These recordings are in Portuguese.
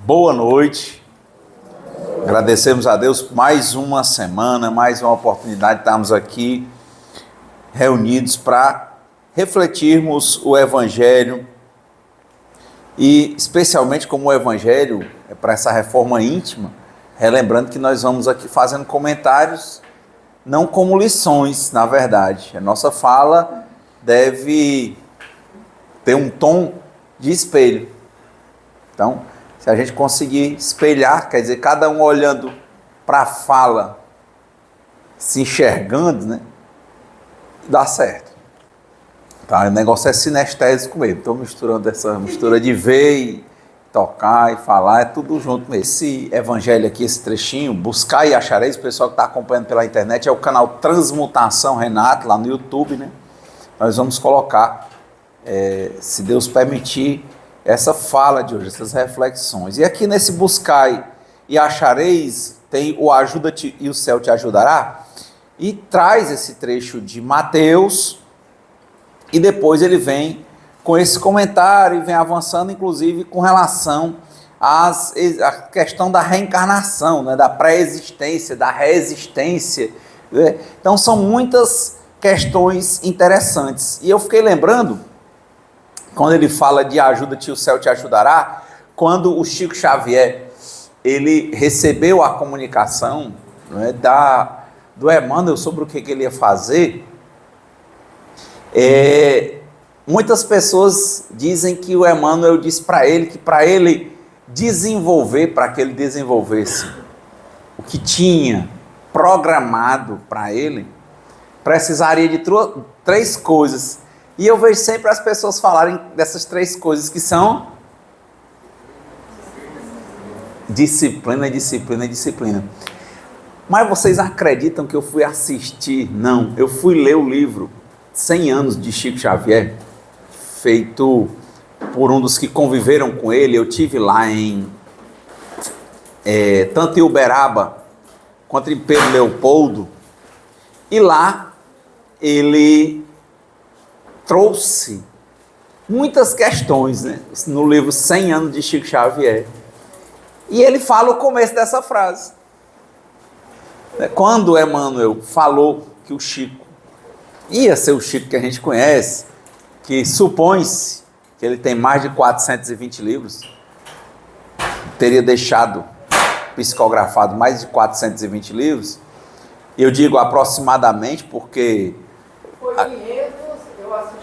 Boa noite. Agradecemos a Deus por mais uma semana, mais uma oportunidade de estarmos aqui reunidos para refletirmos o Evangelho e especialmente como o Evangelho é para essa reforma íntima, relembrando que nós vamos aqui fazendo comentários não como lições, na verdade. A nossa fala deve ter um tom de espelho. Então, se a gente conseguir espelhar, quer dizer, cada um olhando para a fala, se enxergando, né? Dá certo. Tá? O negócio é sinestésico mesmo. Estou misturando essa mistura de ver e tocar e falar, é tudo junto mesmo. Esse evangelho aqui, esse trechinho, buscar e achareis, o pessoal que está acompanhando pela internet, é o canal Transmutação Renato, lá no YouTube, né? Nós vamos colocar, se Deus permitir, essa fala de hoje, essas reflexões. E aqui nesse buscai e achareis, tem o ajuda-te e o céu te ajudará, e traz esse trecho de Mateus, e depois ele vem com esse comentário e vem avançando, inclusive, com relação à questão da reencarnação, né, da pré-existência, da resistência. Né? Então são muitas questões interessantes. E eu fiquei lembrando, quando ele fala de ajuda-te, o céu te ajudará, quando o Chico Xavier ele recebeu a comunicação, né, do Emmanuel sobre o que ele ia fazer, muitas pessoas dizem que o Emmanuel disse para ele que para ele desenvolver, para que ele desenvolvesse o que tinha programado para ele, precisaria de três coisas. E eu vejo sempre as pessoas falarem dessas três coisas que são disciplina, disciplina e disciplina. Mas vocês acreditam que eu fui assistir? Não, eu fui ler o livro 100 anos de Chico Xavier, feito por um dos que conviveram com ele. Eu tive lá tanto em Uberaba quanto em Pedro Leopoldo, e lá ele trouxe muitas questões, né, no livro 100 anos de Chico Xavier. E ele fala o começo dessa frase. Quando Emmanuel falou que o Chico ia ser o Chico que a gente conhece, que supõe-se que ele tem mais de 420 livros, teria deixado psicografado mais de 420 livros, eu digo aproximadamente porque... Foi 500, eu assisti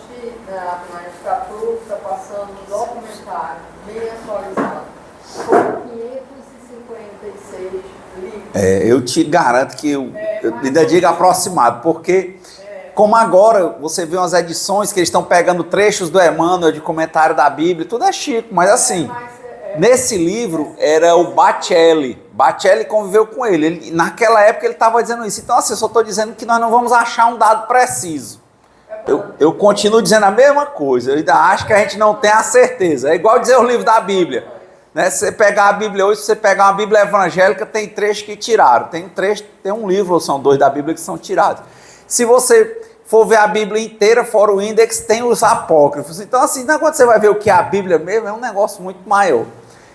na Estatuto, está passando um documentário bem atualizado. Foram 556 livros. Eu te garanto que eu ainda digo aproximado, porque como agora você vê umas edições que eles estão pegando trechos do Emmanuel, de comentário da Bíblia, tudo é Chico, mas assim, nesse livro era o Bacelli conviveu com ele, naquela época ele estava dizendo isso. Então assim, eu só estou dizendo que nós não vamos achar um dado preciso. Eu continuo dizendo a mesma coisa, eu ainda acho que a gente não tem a certeza. É igual dizer o livro da Bíblia, né? Se você pegar a Bíblia hoje, se você pegar uma Bíblia evangélica, tem trechos que tiraram, tem um livro ou são dois da Bíblia que são tirados. Se você for ver a Bíblia inteira, fora o índex, tem os apócrifos. Então assim, quando você vai ver o que é a Bíblia mesmo, é um negócio muito maior.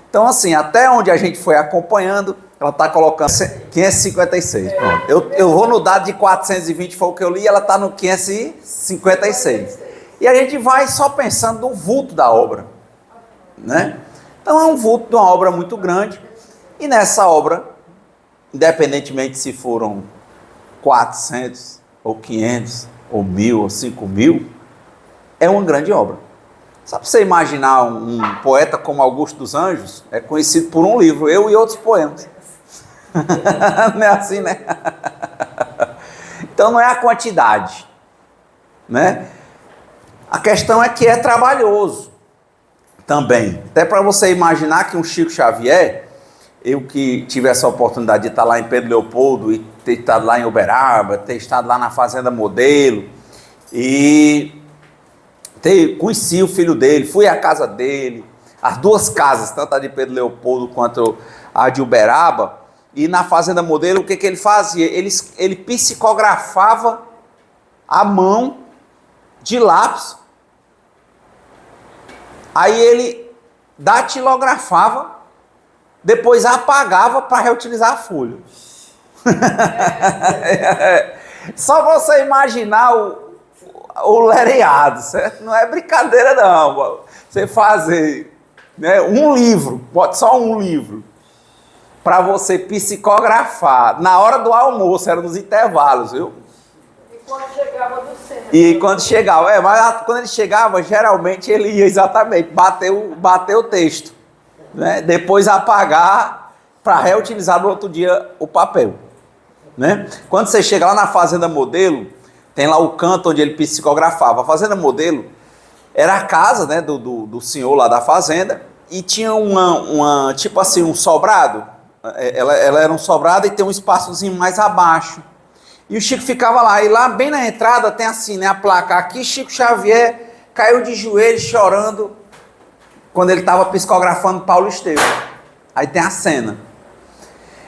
Então assim, até onde a gente foi acompanhando, ela está colocando 556. Pronto. Eu vou no dado de 420, foi o que eu li, e ela está no 556. E a gente vai só pensando no vulto da obra, né? Então é um vulto de uma obra muito grande, e nessa obra, independentemente se foram 400, ou 500, ou 1000, ou 5000, é uma grande obra. Só para você imaginar um poeta como Augusto dos Anjos, é conhecido por um livro, Eu e Outros Poemas. Não é assim, né? Então não é a quantidade, né? A questão é que é trabalhoso também. Até para você imaginar que um Chico Xavier, eu que tive essa oportunidade de estar lá em Pedro Leopoldo e ter estado lá em Uberaba, ter estado lá na Fazenda Modelo, e conheci o filho dele, fui à casa dele, as duas casas, tanto a de Pedro Leopoldo quanto a de Uberaba. E na Fazenda Modelo, o que ele fazia? Ele psicografava à mão, de lápis. Aí ele datilografava depois apagava para reutilizar a folha. Só você imaginar o lereado, certo? Não é brincadeira não. Você fazer, né, um livro, pode só um livro, para você psicografar na hora do almoço, era nos intervalos, viu? E quando chegava do centro? E quando chegava, mas quando ele chegava, geralmente ele ia exatamente bater o texto, né? Depois apagar para reutilizar no outro dia o papel, né? Quando você chega lá na Fazenda Modelo, tem lá o canto onde ele psicografava. A Fazenda Modelo era a casa, né, do senhor lá da fazenda, e tinha uma tipo assim, um sobrado. Ela era um sobrado e tem um espaçozinho mais abaixo. E o Chico ficava lá, e lá bem na entrada tem assim, né, a placa aqui, Chico Xavier caiu de joelhos chorando quando ele estava psicografando Paulo Estevam. Aí tem a cena.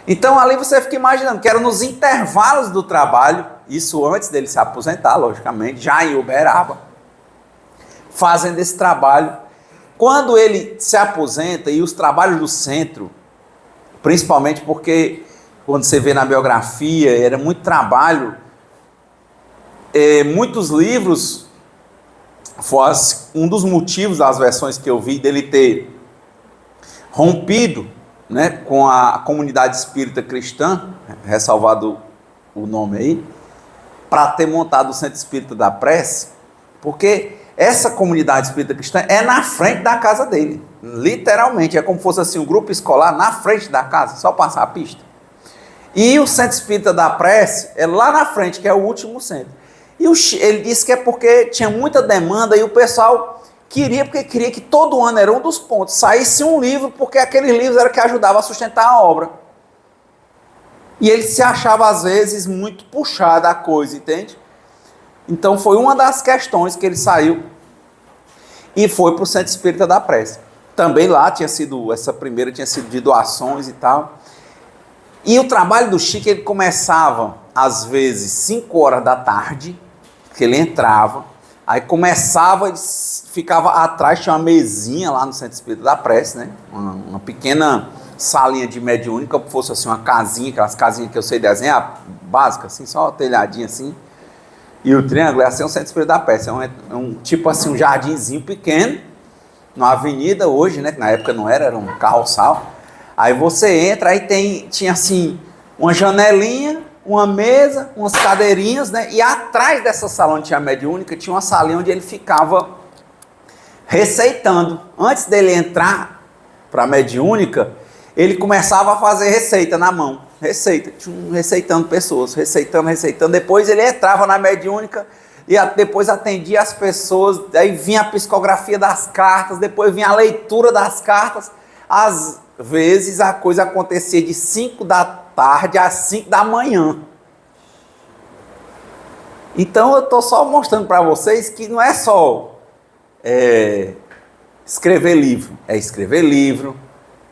Então ali você fica imaginando que era nos intervalos do trabalho, isso antes dele se aposentar, logicamente, já em Uberaba, fazendo esse trabalho. Quando ele se aposenta, e os trabalhos do centro, principalmente porque quando você vê na biografia, era muito trabalho, muitos livros, foi um dos motivos das versões que eu vi dele ter rompido, né, com a comunidade espírita cristã, ressalvado o nome aí, para ter montado o Centro Espírita da Prece, porque essa comunidade espírita cristã é na frente da casa dele, literalmente, é como se fosse assim, um grupo escolar na frente da casa, só passar a pista. E o Centro Espírita da Prece é lá na frente, que é o último centro. E ele disse que é porque tinha muita demanda e o pessoal queria que todo ano, era um dos pontos, saísse um livro, porque aqueles livros era que ajudavam a sustentar a obra. E ele se achava, às vezes, muito puxado a coisa, entende? Então foi uma das questões que ele saiu e foi para o Centro Espírita da Prece. Também lá essa primeira tinha sido de doações e tal. E o trabalho do Chico, ele começava, às vezes, 5 horas da tarde, que ele entrava, aí começava, ficava atrás, tinha uma mesinha lá no Centro Espírita da Prece, né? Uma pequena salinha de mediúnica, como fosse assim uma casinha, aquelas casinhas que eu sei desenhar, básica, assim, só telhadinha assim. E o triângulo é assim, o Centro Espírita da Prece, é um tipo assim, um jardinzinho pequeno, numa avenida hoje, né? Que na época não era um carroçal. Aí você entra, aí tinha assim, uma janelinha, uma mesa, umas cadeirinhas, né? E atrás dessa sala onde tinha a mediúnica, tinha uma salinha onde ele ficava receitando. Antes dele entrar para a mediúnica, ele começava a fazer receita na mão. Receitando pessoas, receitando. Depois ele entrava na mediúnica e depois atendia as pessoas, aí vinha a psicografia das cartas, depois vinha a leitura das cartas. Às vezes a coisa acontecia de 5 da tarde às 5 da manhã. Então eu estou só mostrando para vocês que não é só escrever livro,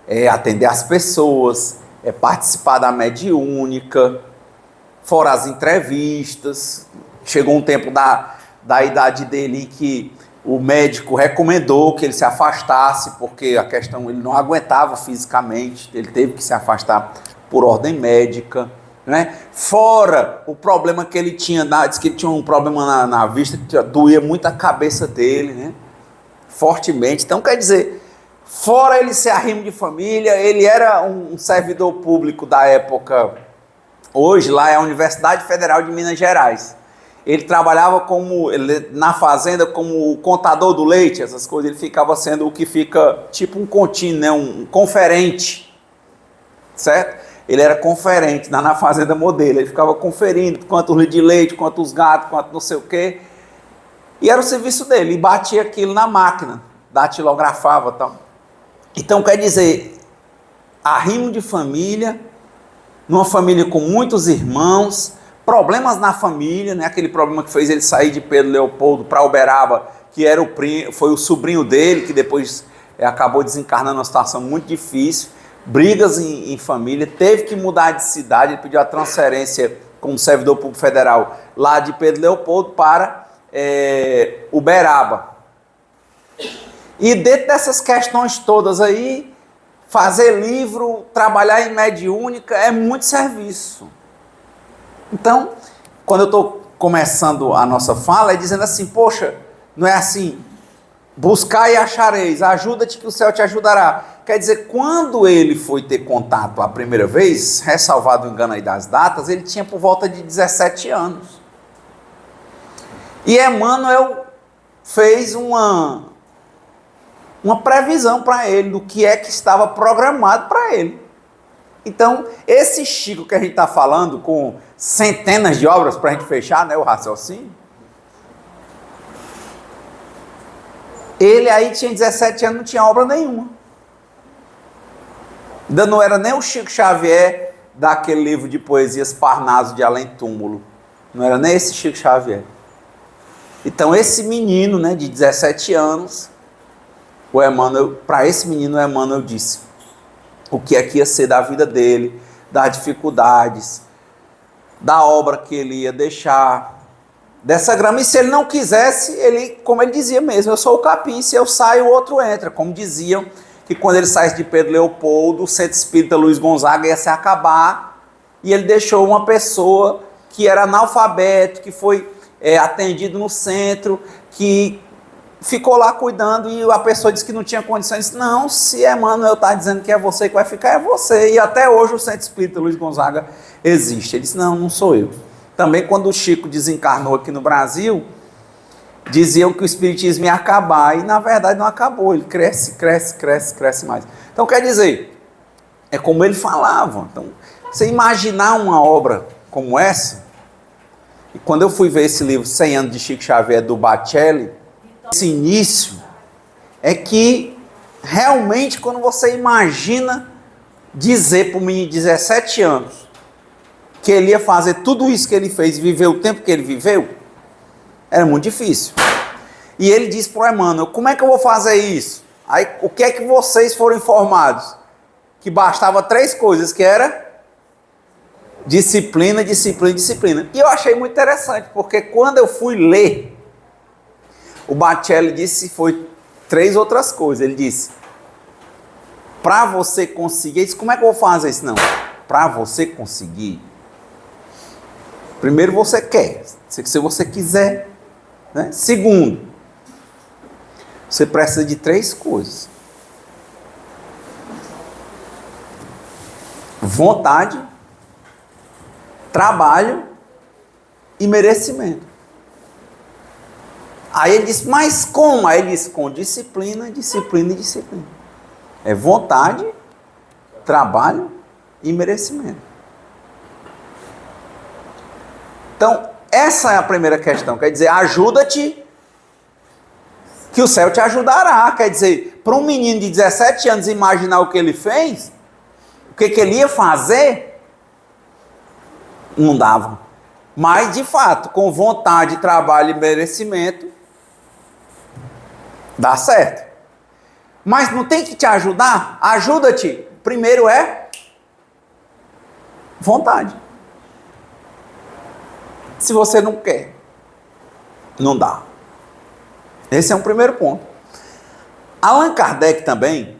é atender as pessoas, é participar da mediúnica, fora as entrevistas. Chegou um tempo da idade dele que o médico recomendou que ele se afastasse, porque a questão, ele não aguentava fisicamente, ele teve que se afastar por ordem médica, né? Fora o problema que ele tinha, disse que ele tinha um problema na vista, que doía muito a cabeça dele, né? Fortemente. Então, quer dizer, fora ele ser arrimo de família, ele era um servidor público da época, hoje lá é a Universidade Federal de Minas Gerais. Ele trabalhava na fazenda como contador do leite, essas coisas. Ele ficava sendo o que fica tipo um contínuo, né? Um conferente, certo? Ele era conferente na Fazenda Modelo. Ele ficava conferindo quantos litros de leite, quantos gatos, quanto não sei o quê. E era o serviço dele. E batia aquilo na máquina, datilografava e tal. Então, quer dizer, arrimo de família, numa família com muitos irmãos, problemas na família, né? Aquele problema que fez ele sair de Pedro Leopoldo para Uberaba, que era foi o sobrinho dele, que depois acabou desencarnando numa situação muito difícil, brigas em família, teve que mudar de cidade, ele pediu a transferência como servidor público federal lá de Pedro Leopoldo para Uberaba. E dentro dessas questões todas aí, fazer livro, trabalhar em mediúnica é muito serviço. Então, quando eu estou começando a nossa fala, é dizendo assim, poxa, não é assim, buscar e achareis, ajuda-te que o céu te ajudará. Quer dizer, quando ele foi ter contato a primeira vez, ressalvado o engano aí das datas, ele tinha por volta de 17 anos. E Emmanuel fez uma previsão para ele do que é que estava programado para ele. Então, esse Chico que a gente está falando, com centenas de obras para a gente fechar, né, o raciocínio, ele aí tinha 17 anos, não tinha obra nenhuma. Ainda não era nem o Chico Xavier daquele livro de poesias Parnaso de Além Túmulo. Não era nem esse Chico Xavier. Então esse menino, né, de 17 anos, o Emmanuel, para esse menino o Emmanuel disse o que é que ia ser da vida dele, das dificuldades, da obra que ele ia deixar, dessa grama. E se ele não quisesse, ele, como ele dizia mesmo, eu sou o capim, se eu saio, o outro entra. Como diziam que quando ele saísse de Pedro Leopoldo, o Centro Espírita Luiz Gonzaga ia se acabar, e ele deixou uma pessoa que era analfabeto, que foi atendido no centro, que ficou lá cuidando, e a pessoa disse que não tinha condições. Disse, não, se Emmanuel está dizendo que é você que vai ficar, é você. E até hoje o Centro Espírita Luiz Gonzaga existe. Ele disse, não sou eu. Também quando o Chico desencarnou aqui no Brasil, diziam que o espiritismo ia acabar, e na verdade não acabou, ele cresce mais. Então quer dizer, é como ele falava. Então, você imaginar uma obra como essa, e quando eu fui ver esse livro 100 anos de Chico Xavier, do Bacelli, esse início é que realmente quando você imagina dizer para um menino de 17 anos que ele ia fazer tudo isso que ele fez e viver o tempo que ele viveu, era muito difícil. E ele disse para o Emmanuel, como é que eu vou fazer isso? Aí, o que é que vocês foram informados? Que bastava 3 coisas, que era disciplina, disciplina, disciplina. E eu achei muito interessante, porque quando eu fui ler, o Bacelli disse que foi 3 outras coisas. Ele disse, para você conseguir, eu disse, como é que eu vou fazer isso? Não, para você conseguir, primeiro você quer, se você quiser, né? Segundo, você precisa de 3 coisas: vontade, trabalho e merecimento. Aí ele disse, mas como? Aí ele disse, com disciplina, disciplina e disciplina. É vontade, trabalho e merecimento. Então, essa é a primeira questão. Quer dizer, ajuda-te que o céu te ajudará. Quer dizer, para um menino de 17 anos imaginar o que ele fez, o que ele ia fazer, não dava. Mas, de fato, com vontade, trabalho e merecimento, dá certo. Mas não tem que te ajudar? Ajuda-te. Primeiro é vontade. Se você não quer, não dá. Esse é um primeiro ponto. Allan Kardec também,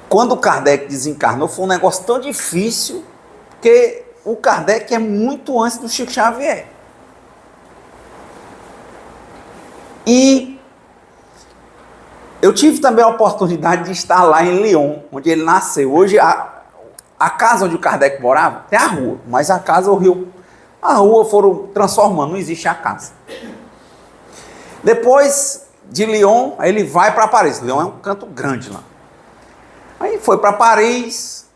quando Kardec desencarnou, foi um negócio tão difícil, porque o Kardec é muito antes do Chico Xavier. E eu tive também a oportunidade de estar lá em Lyon, onde ele nasceu. Hoje, a casa onde o Kardec morava, tem a rua, mas a casa, a rua foram transformando, não existe a casa. Depois de Lyon, aí ele vai para Paris. Lyon é um canto grande lá. Aí foi para Paris.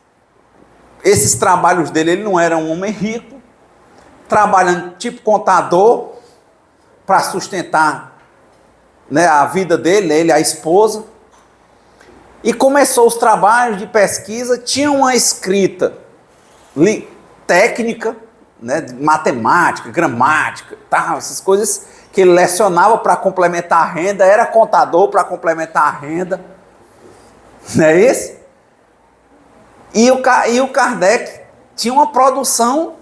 Esses trabalhos dele, ele não era um homem rico, trabalhando tipo contador, para sustentar, né, a vida dele, ele, a esposa. E começou os trabalhos de pesquisa, tinha uma escrita técnica, né, matemática, gramática, tal, essas coisas que ele lecionava para complementar a renda, era contador para complementar a renda, não é isso? E o Kardec tinha uma produção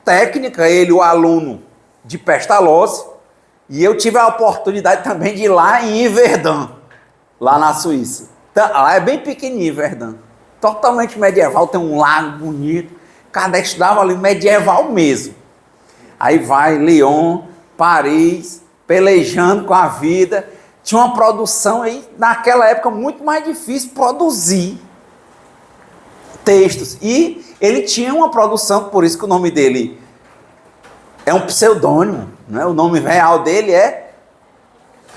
técnica, ele, o aluno de Pestalozzi, e eu tive a oportunidade também de ir lá em Yverdun, lá na Suíça. Lá é bem pequenininho, Verdun. Totalmente medieval, tem um lago bonito. Kardec estudava ali medieval mesmo. Aí vai Lyon, Paris, pelejando com a vida. Tinha uma produção aí, naquela época, muito mais difícil produzir textos. E ele tinha uma produção, por isso que o nome dele é um pseudônimo, né? O nome real dele é,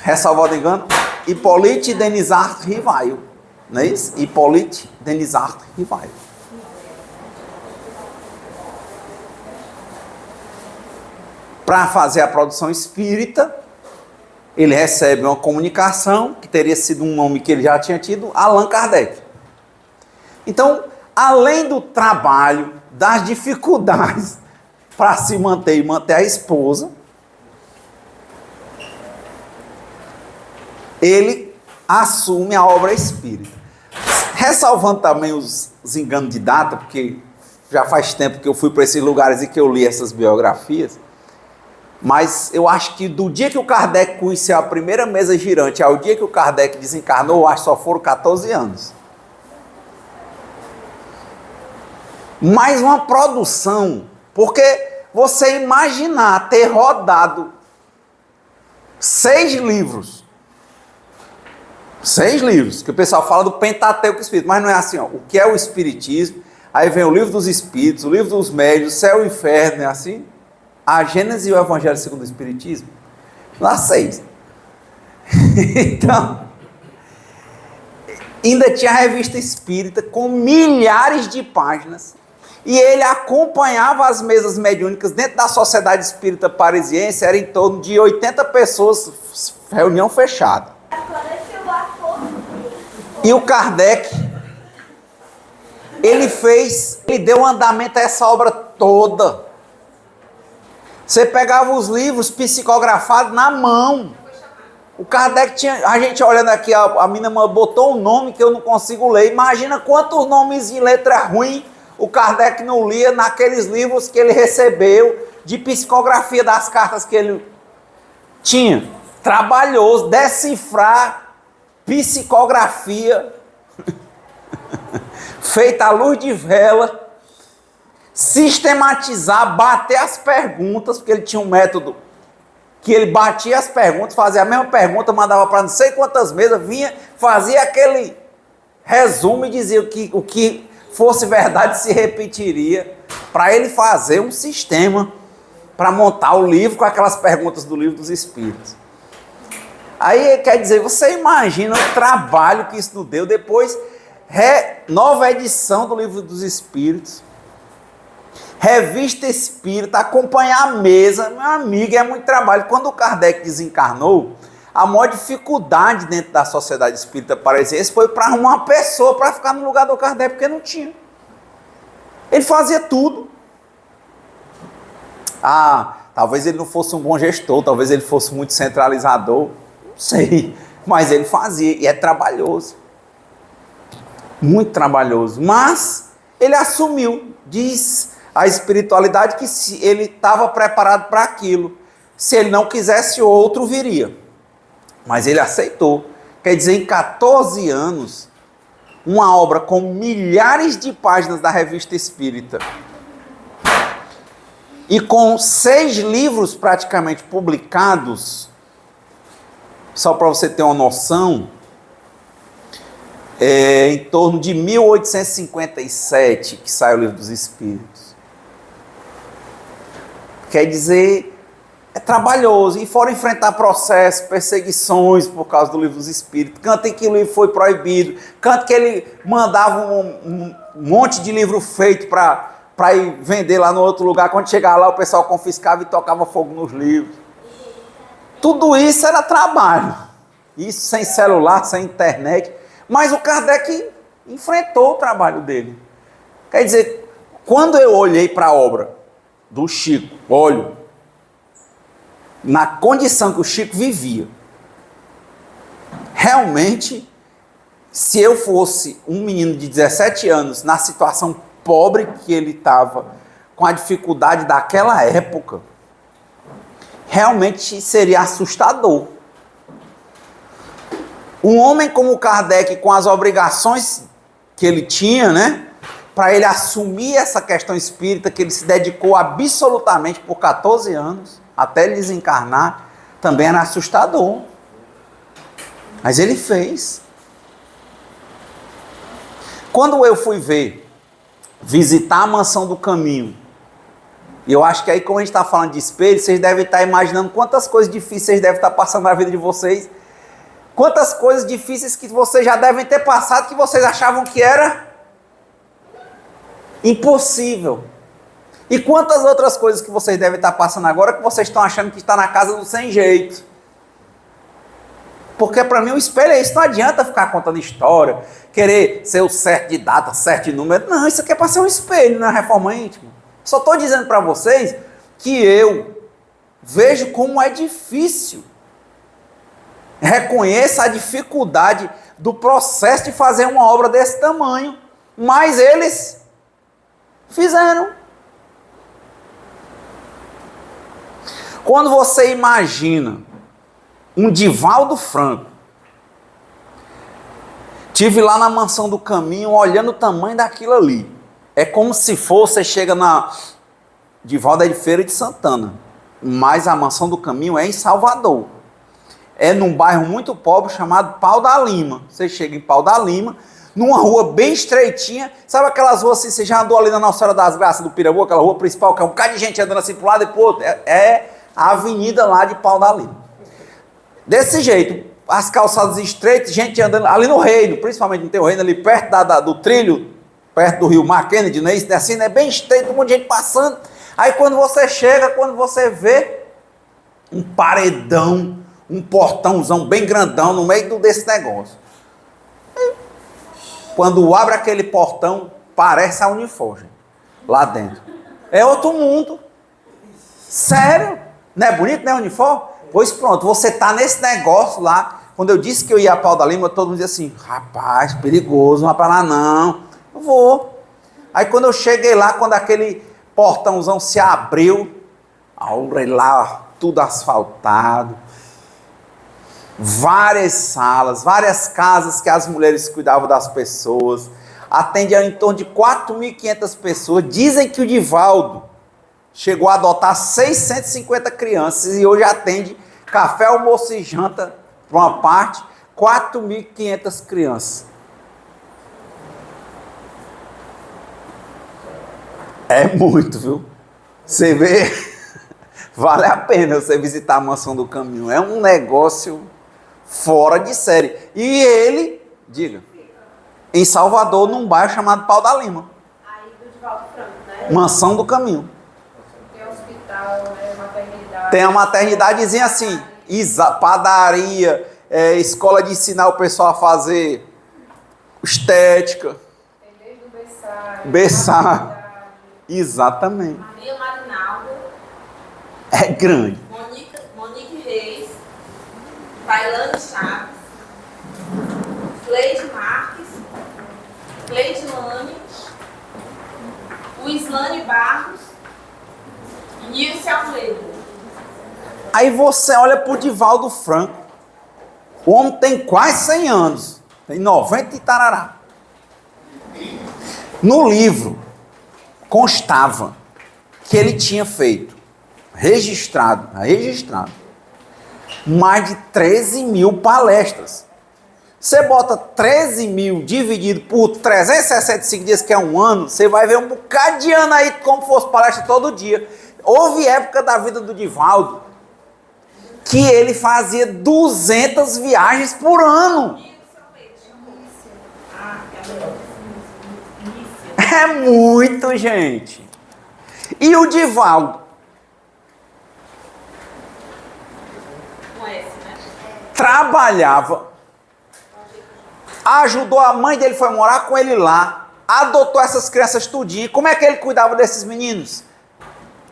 ressalvado engano, Hippolyte Denisart Rivail. Não é isso? Hippolyte Denisart Rivail. Para fazer a produção espírita, ele recebe uma comunicação, que teria sido um nome que ele já tinha tido, Allan Kardec. Então, além do trabalho, das dificuldades para se manter e manter a esposa, ele assume a obra espírita. Ressalvando também os enganos de data, porque já faz tempo que eu fui para esses lugares e que eu li essas biografias, mas eu acho que do dia que o Kardec conheceu a primeira mesa girante ao dia que o Kardec desencarnou, eu acho que só foram 14 anos. Mais uma produção, porque você imaginar ter rodado 6 livros, que o pessoal fala do Pentateuco Espírita, mas não é assim, ó, o que é o Espiritismo, aí vem o Livro dos Espíritos, o Livro dos Médios, o Céu e o Inferno, é assim? A Gênesis e o Evangelho segundo o Espiritismo, lá 6. Então, ainda tinha a Revista Espírita com milhares de páginas, e ele acompanhava as mesas mediúnicas dentro da Sociedade Espírita Parisiense, era em torno de 80 pessoas, reunião fechada. E o Kardec, ele deu andamento a essa obra toda. Você pegava os livros psicografados na mão. O Kardec tinha, a gente olhando aqui, a menina botou um nome que eu não consigo ler. Imagina quantos nomes em letra ruim o Kardec não lia naqueles livros que ele recebeu de psicografia das cartas que ele tinha. Trabalhoso, decifrar psicografia feita à luz de vela, sistematizar, bater as perguntas, porque ele tinha um método que ele batia as perguntas, fazia a mesma pergunta, mandava para não sei quantas mesas, vinha, fazia aquele resumo e dizia o que fosse verdade se repetiria, para ele fazer um sistema para montar o livro com aquelas perguntas do Livro dos Espíritos. Aí quer dizer, você imagina o trabalho que isso nos deu, depois nova edição do Livro dos Espíritos, Revista Espírita, acompanhar a mesa, meu amigo, é muito trabalho. Quando o Kardec desencarnou, a maior dificuldade dentro da Sociedade Espírita Parisiense foi para arrumar uma pessoa para ficar no lugar do Kardec, porque não tinha. Ele fazia tudo. Talvez ele não fosse um bom gestor, talvez ele fosse muito centralizador, não sei, mas ele fazia, e é trabalhoso. Muito trabalhoso, mas ele assumiu, diz a espiritualidade que ele estava preparado para aquilo. Se ele não quisesse, outro viria. Mas ele aceitou. Quer dizer, em 14 anos, uma obra com milhares de páginas da Revista Espírita e com 6 livros praticamente publicados, só para você ter uma noção, em torno de 1857 que sai o Livro dos Espíritos. Quer dizer, é trabalhoso. E fora enfrentar processos, perseguições por causa do Livro dos Espíritos. Cantem que o livro foi proibido. Canto que ele mandava um monte de livro feito para ir vender lá no outro lugar. Quando chegava lá, o pessoal confiscava e tocava fogo nos livros. Tudo isso era trabalho. Isso sem celular, sem internet. Mas o Kardec enfrentou o trabalho dele. Quer dizer, quando eu olhei para a obra do Chico, olho, na condição que o Chico vivia, realmente, se eu fosse um menino de 17 anos, na situação pobre que ele estava, com a dificuldade daquela época, realmente seria assustador. Um homem como Kardec, com as obrigações que ele tinha, né? Para ele assumir essa questão espírita, que ele se dedicou absolutamente por 14 anos, até ele desencarnar, também era assustador. Mas ele fez. Quando eu fui visitar a Mansão do Caminho, e eu acho que aí, como a gente está falando de espelho, vocês devem estar imaginando quantas coisas difíceis devem estar passando na vida de vocês, quantas coisas difíceis que vocês já devem ter passado, que vocês achavam que era impossível. E quantas outras coisas que vocês devem estar passando agora, que vocês estão achando que está na casa do sem jeito. Porque para mim o espelho é isso, não adianta ficar contando história, querer ser o certo de data, certo de número. Não, isso aqui é para ser um espelho na reforma íntima. Só estou dizendo para vocês que eu vejo como é difícil. Reconheça a dificuldade do processo de fazer uma obra desse tamanho. Mas eles fizeram. Quando você imagina um Divaldo Franco, tive lá na Mansão do Caminho olhando o tamanho daquilo ali. É como se fosse, você chega na... Divaldo é de Feira de Santana, mas a Mansão do Caminho é em Salvador. É num bairro muito pobre chamado Pau da Lima. Você chega em Pau da Lima, numa rua bem estreitinha. Sabe aquelas ruas assim, você já andou ali na Nossa Senhora das Graças do Pirabu, aquela rua principal, que é um bocado de gente andando assim pro lado e pro outro? É a avenida lá de Pau da Lima. Desse jeito, as calçadas estreitas, gente andando ali no Reino, principalmente no teu Reino, ali perto do trilho, perto do rio Mar Kennedy, né? Isso assim, né? Bem estreito, um monte de gente passando. Aí quando você chega, quando você vê um paredão, um portãozão bem grandão no meio desse negócio. Quando abre aquele portão, parece a Unifor, gente, lá dentro. É outro mundo. Sério? Não é bonito, né, Unifor? Pois pronto, você tá nesse negócio lá. Quando eu disse que eu ia a Pau da Lima, todo mundo dizia assim, rapaz, perigoso, não vai pra lá não. Eu vou. Aí quando eu cheguei lá, quando aquele portãozão se abriu, olha lá, tudo asfaltado, várias salas, várias casas que as mulheres cuidavam das pessoas, atendiam em torno de 4.500 pessoas. Dizem que o Divaldo chegou a adotar 650 crianças e hoje atende café, almoço e janta, por uma parte, 4.500 crianças. É muito, viu? Você vê, vale a pena você visitar a Mansão do Caminho. É um negócio fora de série. E ele, diga, em Salvador, num bairro chamado Pau da Lima. Aí do Divaldo Franco, né? Mansão do Caminho. Tem hospital, né? Maternidade. Tem a maternidadezinha assim, padaria, escola de ensinar o pessoal a fazer estética. Tem desde o berçário. Berçário. Exatamente. Maria Marinaldo, É grande. Monique Reis, Tailane Chaves, Cleide Marques, Cleide Lane, Wislane Barros e Nilce Almeida. Aí você olha pro Divaldo Franco. O homem tem quase 100 anos. Tem 90 e tarará. No livro constava que ele tinha feito, registrado, mais de 13.000 palestras. Você bota 13.000 dividido por 365 dias, que é um ano, você vai ver um bocado de ano aí, como fosse palestra todo dia. Houve época da vida do Divaldo que ele fazia 200 viagens por ano. É muito, gente. E o Divaldo Conhece, né? trabalhava, ajudou, a mãe dele foi morar com ele lá, adotou essas crianças tudinho. Como é que ele cuidava desses meninos?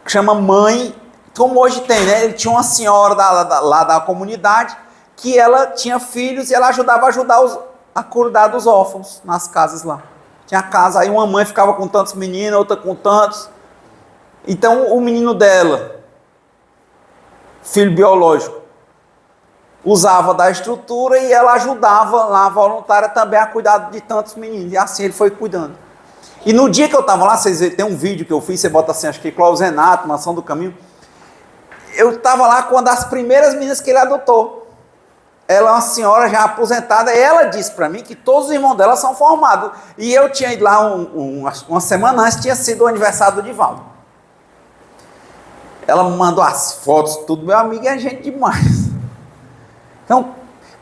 Chama mãe, como hoje tem, né? Ele tinha uma senhora lá da comunidade que ela tinha filhos e ela ajudava a cuidar dos órfãos nas casas lá. Tinha casa, aí uma mãe ficava com tantos meninos, outra com tantos. Então o menino dela, filho biológico, usava da estrutura e ela ajudava lá, voluntária, também a cuidar de tantos meninos. E assim ele foi cuidando. E no dia que eu estava lá, vocês tem um vídeo que eu fiz, você bota assim, acho que Clausenato, Mansão do Caminho. Eu estava lá com uma das primeiras meninas que ele adotou. Ela é uma senhora já aposentada, e ela disse para mim que todos os irmãos dela são formados. E eu tinha ido lá uma semana antes, tinha sido o aniversário do Divaldo. Ela me mandou as fotos, tudo, meu amigo, é gente demais. Então,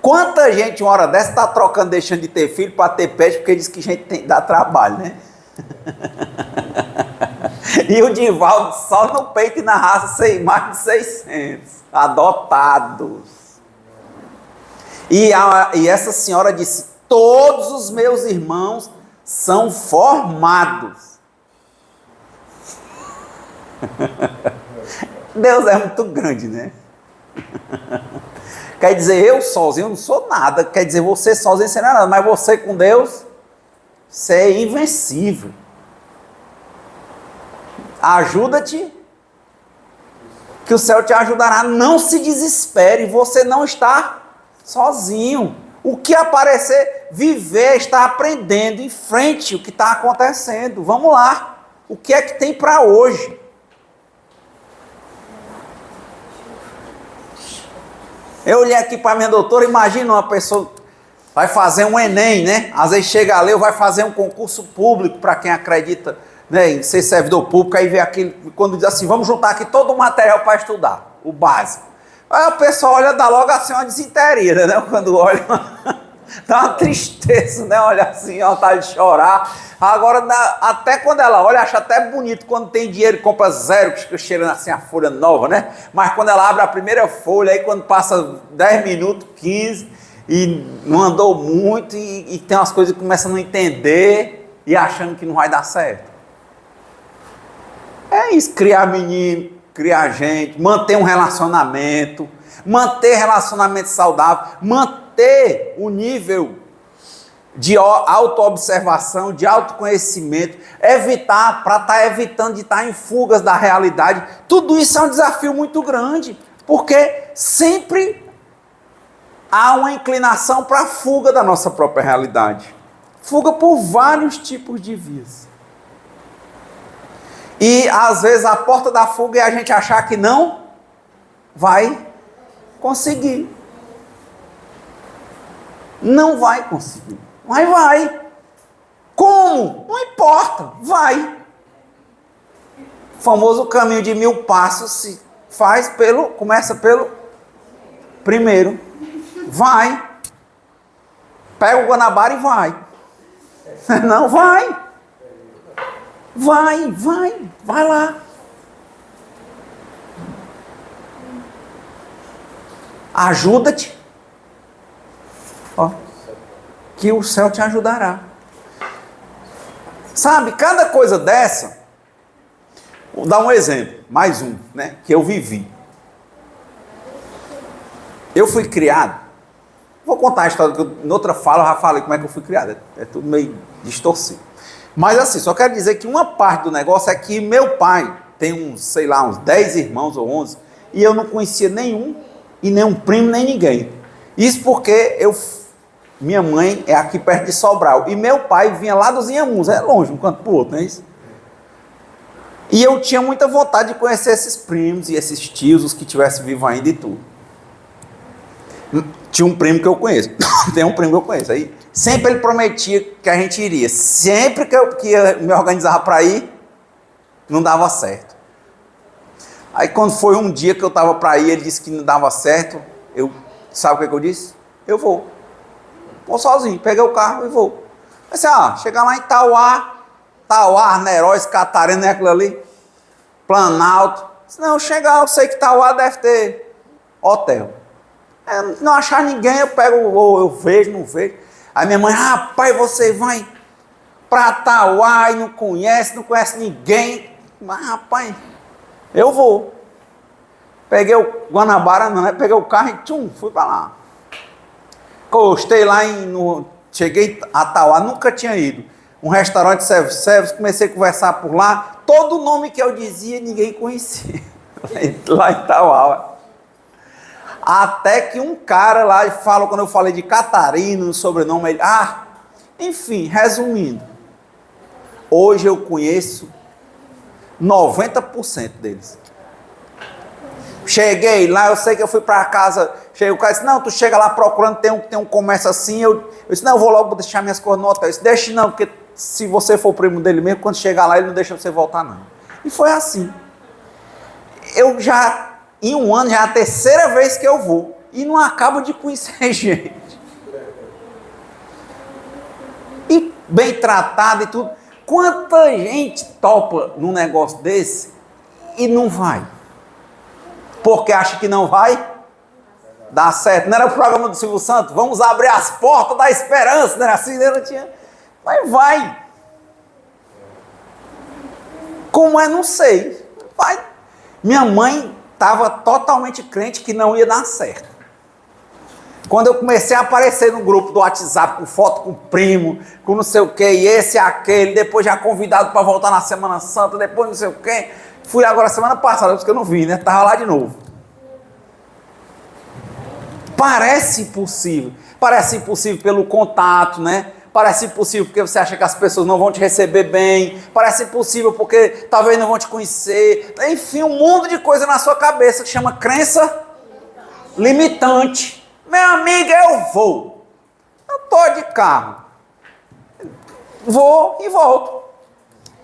quanta gente uma hora dessa está trocando, deixando de ter filho para ter pet, porque diz que gente tem, dá trabalho, né? E o Divaldo só no peito e na raça, mais de 600 adotados. E essa senhora disse, todos os meus irmãos são formados. Deus é muito grande, né? Quer dizer, eu sozinho não sou nada. Quer dizer, você sozinho você não é nada. Mas você com Deus, você é invencível. Ajuda-te, que o céu te ajudará. Não se desespere, você não está sozinho. O que aparecer, viver, está aprendendo, em frente o que está acontecendo. Vamos lá. O que é que tem para hoje? Eu olhei aqui para minha doutora, imagina uma pessoa vai fazer um Enem, né? Às vezes chega ali, vai fazer um concurso público para quem acredita, né, em ser servidor público, aí vê aquele, quando diz assim, vamos juntar aqui todo o material para estudar, o básico. Aí o pessoal olha, dá logo assim uma desinteria, né? Quando olha, dá uma tristeza, né? Olha assim, ó, tá de chorar. Agora, até quando ela olha, acha até bonito quando tem dinheiro, compra zero, que cheirando assim a folha nova, né? Mas quando ela abre a primeira folha, aí quando passa 10 minutos, 15, e não andou muito, e tem umas coisas que começam a não entender, e achando que não vai dar certo. É isso, criar menino, criar gente, manter um relacionamento saudável, manter o nível de autoobservação, de autoconhecimento, evitar, para estar evitando de estar em fugas da realidade. Tudo isso é um desafio muito grande, porque sempre há uma inclinação para a fuga da nossa própria realidade. Fuga por vários tipos de vias. E às vezes a porta da fuga é a gente achar que não vai conseguir. Não vai conseguir. Mas vai. Como? Não importa. Vai. O famoso caminho de 1000 passos se faz começa pelo primeiro. Vai. Pega o Guanabara e vai. Não, vai. Vai lá. Ajuda-te. Ó, que o céu te ajudará. Sabe, cada coisa dessa, vou dar um exemplo, mais um, né, que eu vivi. Eu fui criado, vou contar a história, que em outra fala eu já falei como é que eu fui criado, é tudo meio distorcido. Mas assim, só quero dizer que uma parte do negócio é que meu pai tem uns 10 irmãos ou 11, e eu não conhecia nenhum, e nenhum primo, nem ninguém. Isso porque minha mãe é aqui perto de Sobral, e meu pai vinha lá dos Inhamuns, é longe, um canto pro outro, não é isso? E eu tinha muita vontade de conhecer esses primos e esses tios, os que tivessem vivos ainda e tudo. Tinha um primo que eu conheço, tem um primo que eu conheço, aí sempre ele prometia que a gente iria, sempre que eu me organizava para ir, não dava certo. Aí quando foi um dia que eu estava para ir, ele disse que não dava certo, sabe o que eu disse? Eu vou sozinho, peguei o carro e vou. Assim, chegar lá em Tauá, Arneróis, Catarina, é aquilo ali, Planalto. Se não chegar, eu sei que Tauá deve ter hotel. Não achar ninguém, eu pego, ou eu vejo, não vejo. Aí minha mãe, rapaz, você vai pra Tauá e não conhece ninguém. Mas rapaz, eu vou. Peguei o Guanabara, peguei o carro e fui pra lá. Encostei lá, cheguei a Tauá, nunca tinha ido. Um restaurante self-service, comecei a conversar por lá. Todo nome que eu dizia, ninguém conhecia. Lá em Tauá. Até que um cara lá falou, quando eu falei de Catarino, no sobrenome, ele, enfim, resumindo, hoje eu conheço 90% deles. Cheguei lá, eu sei que eu fui para casa, cheguei, o cara disse, não, tu chega lá procurando, tem um comércio assim, eu disse, não, eu vou logo deixar minhas coisas no hotel. Eu disse, deixe não, porque se você for primo dele mesmo, quando chegar lá, ele não deixa você voltar não. E foi assim. Eu já, em um ano, já é a terceira vez que eu vou, e não acabo de conhecer gente. E bem tratado e tudo. Quanta gente topa num negócio desse e não vai? Porque acha que não vai dar certo. Não era o programa do Silvio Santos? Vamos abrir as portas da esperança, não era assim? Não tinha. Mas vai. Como é, não sei. Vai. Minha mãe estava totalmente crente que não ia dar certo. Quando eu comecei a aparecer no grupo do WhatsApp com foto com o primo, com não sei o que, e esse e aquele, depois já convidado para voltar na Semana Santa, depois não sei o que. Fui agora semana passada, porque eu não vi, né? Estava lá de novo. Parece impossível. Parece impossível pelo contato, né? Parece impossível porque você acha que as pessoas não vão te receber bem. Parece impossível porque talvez não vão te conhecer. Enfim, um mundo de coisa na sua cabeça que chama crença limitante. Meu amigo, eu vou. Eu estou de carro. Vou e volto.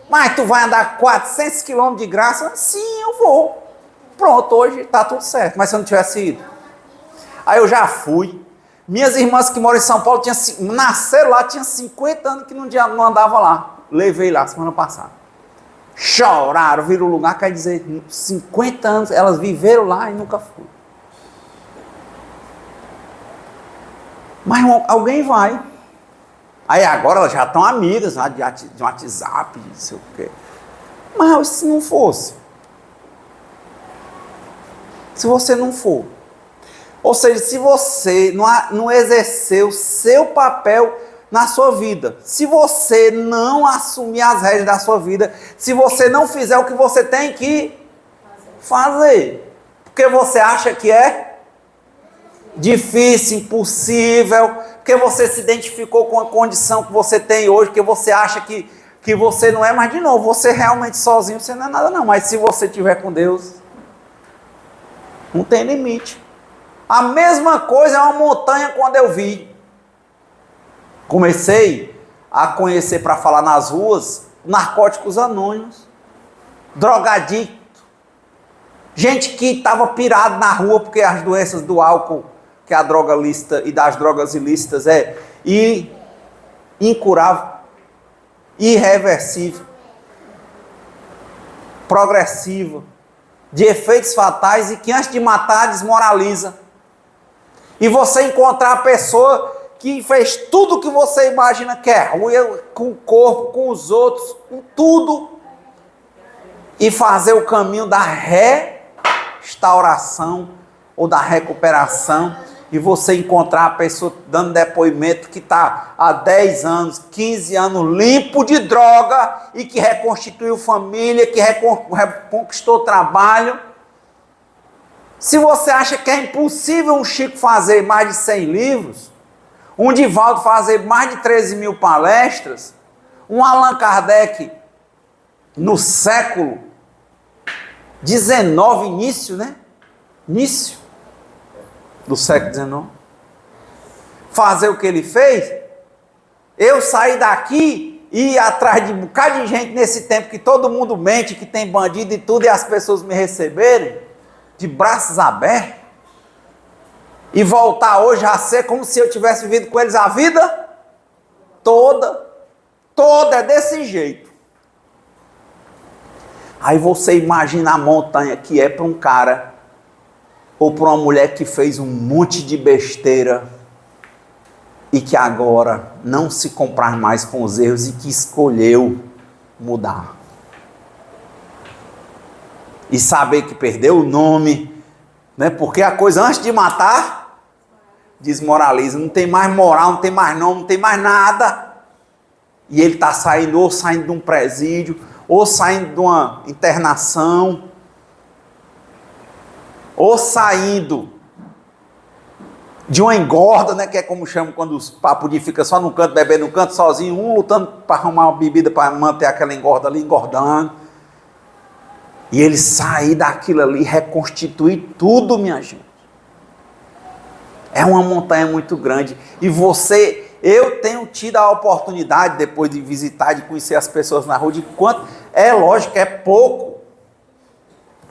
Mas tu vai andar 400 quilômetros de graça? Sim, eu vou. Pronto, hoje está tudo certo. Mas se eu não tivesse ido? Aí eu já fui. Minhas irmãs que moram em São Paulo nasceram lá, tinha 50 anos que não andava lá. Levei lá semana passada. Choraram, viram o lugar, quer dizer, 50 anos, elas viveram lá e nunca fui. Mas alguém vai. Aí agora elas já estão amigas lá de WhatsApp, não sei o quê. Mas se não fosse? Se você não for? Ou seja, se você não exercer o seu papel na sua vida, se você não assumir as rédeas da sua vida, se você não fizer o que você tem que fazer, porque você acha que é difícil, impossível, porque você se identificou com a condição que você tem hoje, porque você acha que você não é, mas de novo, você realmente sozinho, você não é nada não, mas se você estiver com Deus, não tem limite. A mesma coisa é uma montanha quando eu vi. Comecei a conhecer, para falar nas ruas, narcóticos anônimos, drogadicto, gente que estava pirado na rua porque as doenças do álcool, que é a droga lícita, e das drogas ilícitas incurável, irreversível, progressiva, de efeitos fatais e que antes de matar desmoraliza. E você encontrar a pessoa que fez tudo o que você imagina que é ruim, com o corpo, com os outros, com tudo, e fazer o caminho da restauração ou da recuperação, e você encontrar a pessoa dando depoimento que está há 10 anos, 15 anos limpo de droga e que reconstituiu família, que reconquistou trabalho. Se você acha que é impossível um Chico fazer mais de 100 livros, um Divaldo fazer mais de 13 mil palestras, um Allan Kardec no século XIX, início do século XIX, fazer o que ele fez, eu saí daqui e ir atrás de um bocado de gente nesse tempo que todo mundo mente, que tem bandido e tudo, e as pessoas me receberem de braços abertos, e voltar hoje a ser como se eu tivesse vivido com eles a vida toda é desse jeito. Aí você imagina a montanha que é para um cara ou para uma mulher que fez um monte de besteira e que agora não se comprar mais com os erros e que escolheu mudar. E saber que perdeu o nome, né? Porque a coisa antes de matar desmoraliza, não tem mais moral, não tem mais nome, não tem mais nada. E ele está saindo, ou saindo de um presídio, ou saindo de uma internação, ou saindo de uma engorda, né? Que é como chama quando os papos de fica só no canto, bebendo no canto, sozinho, um lutando para arrumar uma bebida para manter aquela engorda ali, engordando. E ele sair daquilo ali, reconstituir tudo, minha gente. É uma montanha muito grande. E eu tenho tido a oportunidade, depois de visitar, de conhecer as pessoas na rua, de quanto, é lógico que é pouco,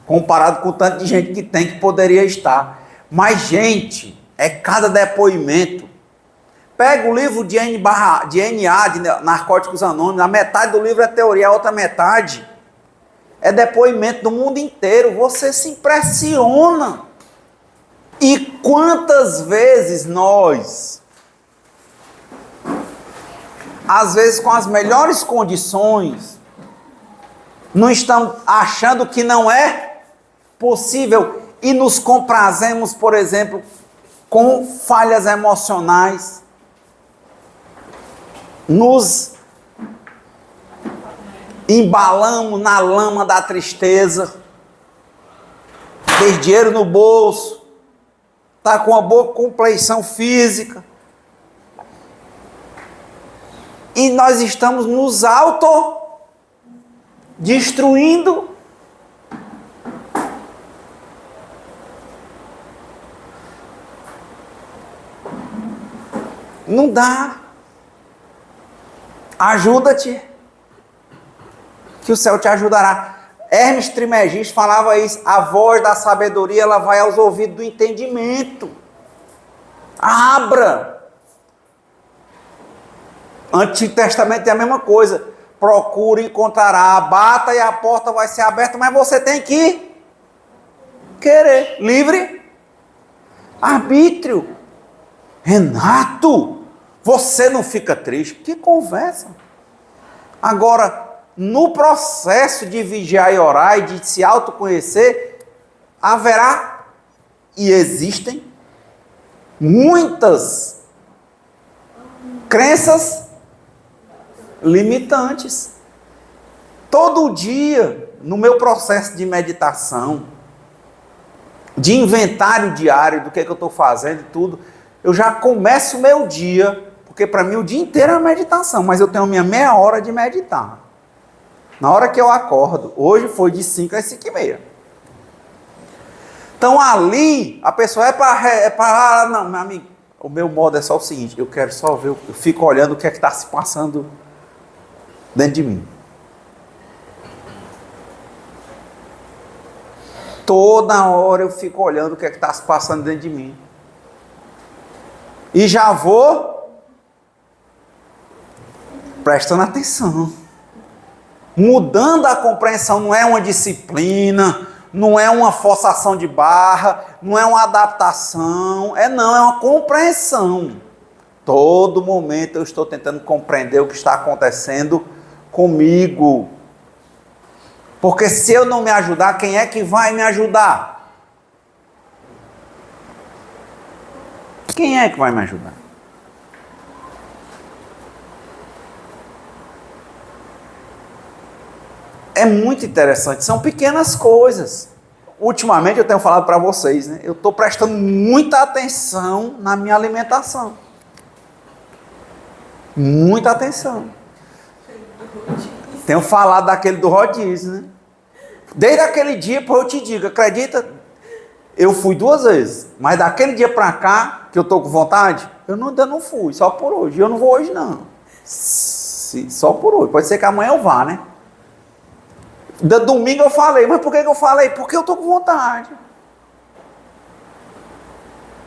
comparado com o tanto de gente que tem, que poderia estar. Mas, gente, é cada depoimento. Pega o livro de NA, de Narcóticos Anônimos, a metade do livro é teoria, a outra metade é depoimento do mundo inteiro. Você se impressiona. E quantas vezes nós, às vezes com as melhores condições, não estamos achando que não é possível e nos comprazemos, por exemplo, com falhas emocionais, nos embalamos na lama da tristeza, ter dinheiro no bolso, está com uma boa compleição física, e nós estamos nos autodestruindo. Não dá. Ajuda-te, que o céu te ajudará. Hermes Trismegisto falava isso: a voz da sabedoria, ela vai aos ouvidos do entendimento. Abra. Antigo Testamento é a mesma coisa. Procure, encontrará, bata e a porta vai ser aberta, mas você tem que querer. Livre arbítrio. Renato, você não fica triste? Que conversa. Agora, no processo de vigiar e orar e de se autoconhecer, haverá e existem muitas crenças limitantes. Todo dia, no meu processo de meditação, de inventário diário do que eu estou fazendo e tudo, eu já começo o meu dia, porque para mim o dia inteiro é meditação, mas eu tenho minha meia hora de meditar. Na hora que eu acordo, hoje foi de 5 às 5:30. Então ali, a pessoa não, meu amigo, o meu modo é só o seguinte: eu quero só ver, eu fico olhando o que é que está se passando dentro de mim. Toda hora eu fico olhando o que é que está se passando dentro de mim. E já vou prestando atenção. Mudando a compreensão, não é uma disciplina, não é uma forçação de barra, não é uma adaptação, é uma compreensão. Todo momento eu estou tentando compreender o que está acontecendo comigo. Porque se eu não me ajudar, quem é que vai me ajudar? Quem é que vai me ajudar? É muito interessante, são pequenas coisas. Ultimamente eu tenho falado para vocês, né? Eu estou prestando muita atenção na minha alimentação. Muita atenção. Tenho falado daquele do rodízio, né? Desde aquele dia, pô, eu te digo, acredita? Eu fui 2 vezes, mas daquele dia para cá, que eu estou com vontade, ainda não fui, só por hoje. Eu não vou hoje, não. Só por hoje. Pode ser que amanhã eu vá, né? Domingo eu falei, mas por que eu falei? Porque eu estou com vontade.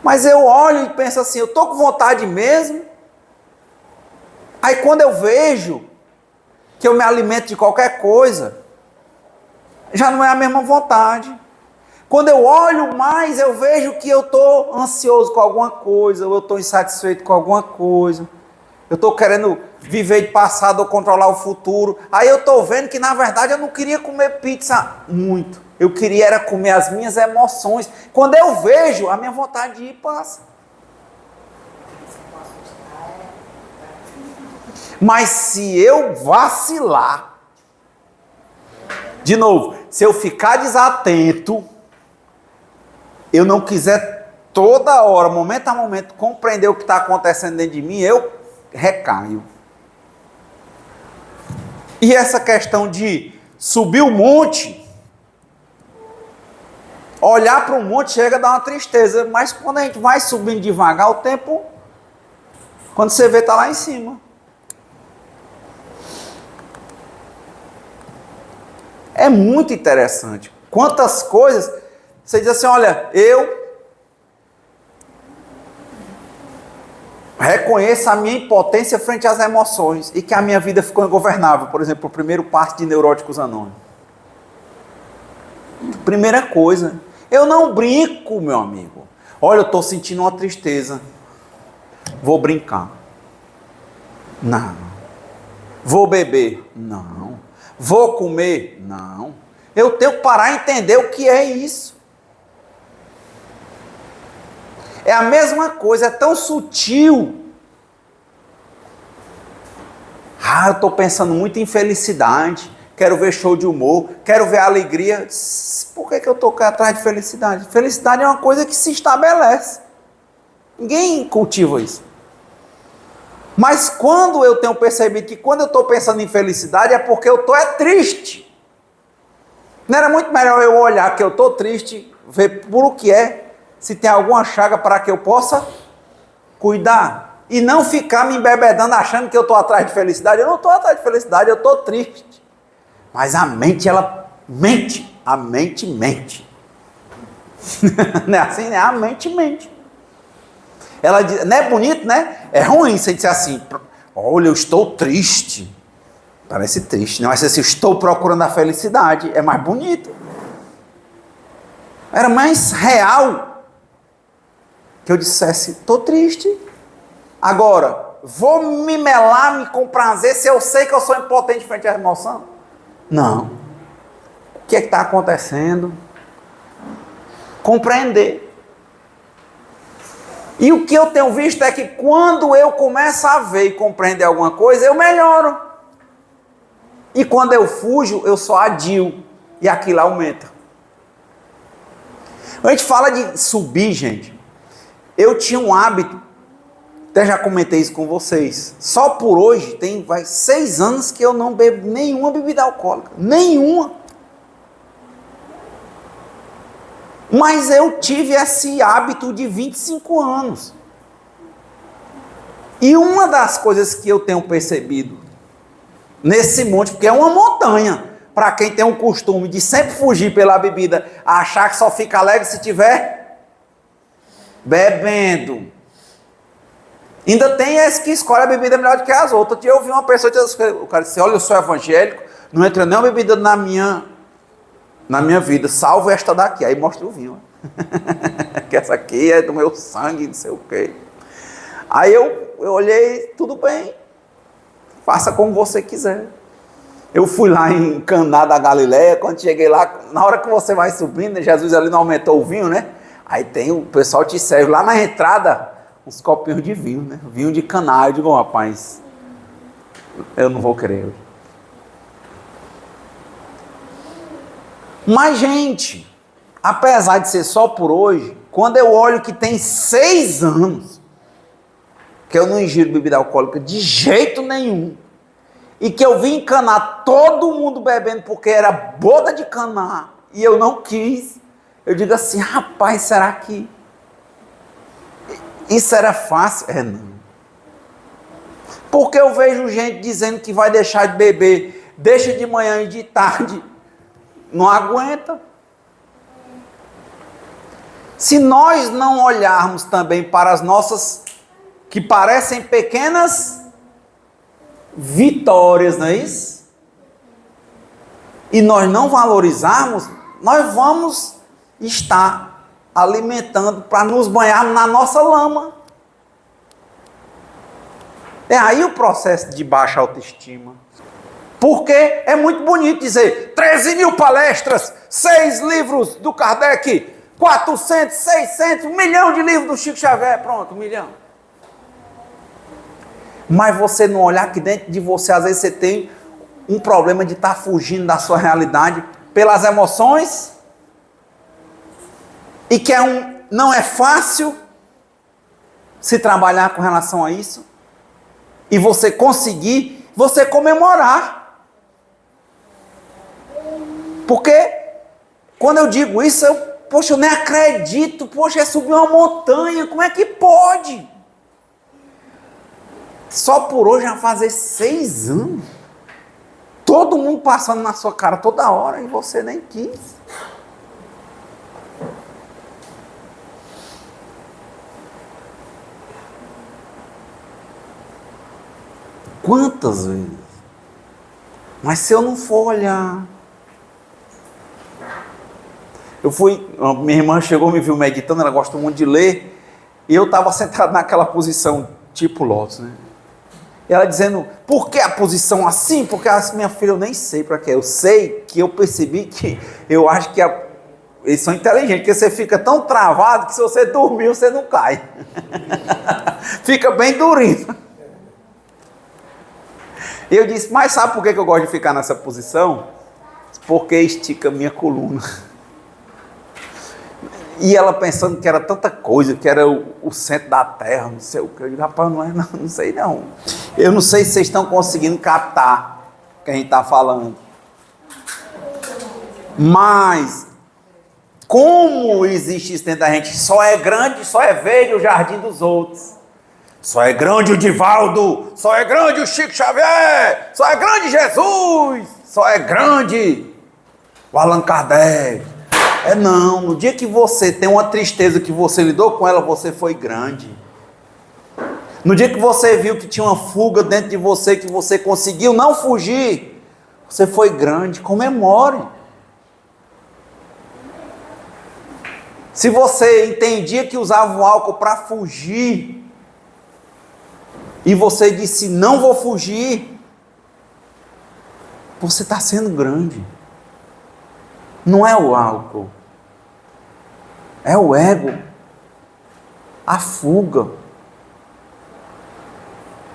Mas eu olho e penso assim, eu estou com vontade mesmo? Aí quando eu vejo que eu me alimento de qualquer coisa, já não é a mesma vontade. Quando eu olho mais, eu vejo que eu estou ansioso com alguma coisa, ou eu estou insatisfeito com alguma coisa, eu estou querendo viver de passado ou controlar o futuro. Aí eu estou vendo que, na verdade, eu não queria comer pizza muito. Eu queria era comer as minhas emoções. Quando eu vejo, a minha vontade de ir passa. Mas se eu vacilar, de novo, se eu ficar desatento, eu não quiser toda hora, momento a momento, compreender o que está acontecendo dentro de mim, eu recaio. E essa questão de subir o monte, olhar para o monte chega a dar uma tristeza, mas quando a gente vai subindo devagar, o tempo, quando você vê, está lá em cima. É muito interessante. Quantas coisas, você diz assim, olha, eu reconheço a minha impotência frente às emoções e que a minha vida ficou ingovernável. Por exemplo, o primeiro passo de Neuróticos Anônimos. Primeira coisa, eu não brinco, meu amigo. Olha, eu estou sentindo uma tristeza. Vou brincar. Não. Vou beber. Não. Vou comer. Não. Eu tenho que parar e entender o que é isso. É a mesma coisa, é tão sutil. Eu estou pensando muito em felicidade. Quero ver show de humor, quero ver alegria. Por que eu estou atrás de felicidade? Felicidade é uma coisa que se estabelece. Ninguém cultiva isso. Mas quando eu tenho percebido que quando eu estou pensando em felicidade é porque eu estou triste. Não era muito melhor eu olhar que eu estou triste, ver por o que é, se tem alguma chaga para que eu possa cuidar. E não ficar me embebedando achando que eu estou atrás de felicidade. Eu não estou atrás de felicidade, eu estou triste. Mas a mente, ela mente. A mente mente. Não é assim, né? A mente mente. Ela diz, não é bonito, né? É ruim você dizer assim, olha, eu estou triste. Parece triste, não é assim, estou procurando a felicidade. É mais bonito. Era mais real que eu dissesse, estou triste. Agora, vou me melar, me comprazer se eu sei que eu sou impotente frente à emoção? Não. O que é que está acontecendo? Compreender. E o que eu tenho visto é que quando eu começo a ver e compreender alguma coisa, eu melhoro. E quando eu fujo, eu só adio. E aquilo aumenta. A gente fala de subir, gente. Eu tinha um hábito, até já comentei isso com vocês. Só por hoje, vai 6 anos que eu não bebo nenhuma bebida alcoólica. Nenhuma. Mas eu tive esse hábito de 25 anos. E uma das coisas que eu tenho percebido nesse monte, porque é uma montanha, para quem tem o costume de sempre fugir pela bebida, achar que só fica alegre se tiver bebendo. Ainda tem esse que escolhe a bebida melhor do que as outras. Outro dia eu ouvi uma pessoa dizer, o cara disse, olha, eu sou evangélico, não entra nenhuma bebida na minha vida, salvo esta daqui. Aí mostra o vinho. Que essa aqui é do meu sangue, não sei o quê. Aí eu olhei, tudo bem, faça como você quiser. Eu fui lá em Caná da Galileia, quando cheguei lá, na hora que você vai subindo, Jesus ali não aumentou o vinho, né? Aí o pessoal te serve lá na entrada, uns copinhos de vinho, né? Vinho de Caná. Eu digo, rapaz, eu não vou querer. Mas, gente, apesar de ser só por hoje, quando eu olho que tem 6 anos que eu não ingiro bebida alcoólica de jeito nenhum, e que eu vim em Caná todo mundo bebendo porque era boda de Caná, e eu não quis, eu digo assim, rapaz, será que isso era fácil? Não. Porque eu vejo gente dizendo que vai deixar de beber, deixa de manhã e de tarde, não aguenta. Se nós não olharmos também para as nossas, que parecem pequenas vitórias, não é isso? E nós não valorizarmos, nós vamos estar alimentando para nos banharmos na nossa lama. É aí o processo de baixa autoestima. Porque é muito bonito dizer 13.000 palestras, 6 livros do Kardec, 400, 600, 1 milhão de livros do Chico Xavier, pronto, 1 milhão. Mas você não olhar que dentro de você, às vezes você tem um problema de estar fugindo da sua realidade pelas emoções, e que é não é fácil se trabalhar com relação a isso e você conseguir, você comemorar. Porque quando eu digo isso, poxa, eu nem acredito, poxa, é subir uma montanha, como é que pode? Só por hoje já fazer 6 anos. Todo mundo passando na sua cara toda hora e você nem quis. Quantas vezes? Mas se eu não for olhar... minha irmã chegou, me viu meditando, ela gosta muito de ler, e eu estava sentado naquela posição, tipo Lótus, né? E ela dizendo, por que a posição assim? Porque ela disse, minha filha, eu nem sei para quê. Eu sei que eu percebi que, eu acho que eles são inteligentes, porque você fica tão travado que se você dormir, você não cai. Fica bem durinho. E eu disse, mas sabe por que eu gosto de ficar nessa posição? Porque estica a minha coluna. E ela pensando que era tanta coisa, que era o centro da terra, não sei o que. Eu digo, rapaz, não sei não. Eu não sei se vocês estão conseguindo captar o que a gente está falando. Mas, como existe isso dentro da gente, só é grande, só é verde o jardim dos outros. Só é grande o Divaldo, só é grande o Chico Xavier, só é grande Jesus, só é grande o Allan Kardec. Não, no dia que você tem uma tristeza que você lidou com ela, você foi grande. No dia que você viu que tinha uma fuga dentro de você, que você conseguiu não fugir, você foi grande, comemore. Se você entendia que usava o álcool para fugir, e você disse, não vou fugir, você está sendo grande. Não é o álcool, é o ego, a fuga.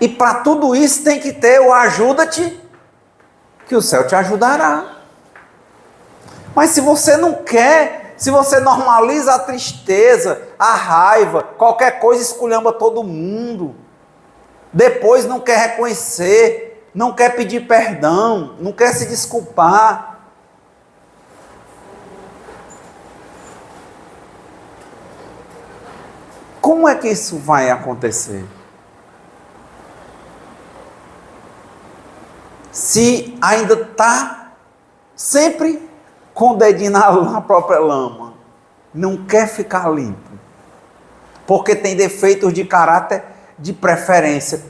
E para tudo isso tem que ter o ajuda-te, que o céu te ajudará. Mas se você não quer, se você normaliza a tristeza, a raiva, qualquer coisa esculhamba todo mundo, depois não quer reconhecer, não quer pedir perdão, não quer se desculpar, como é que isso vai acontecer? Se ainda está sempre com o dedinho na própria lama, não quer ficar limpo, porque tem defeitos de caráter de preferência,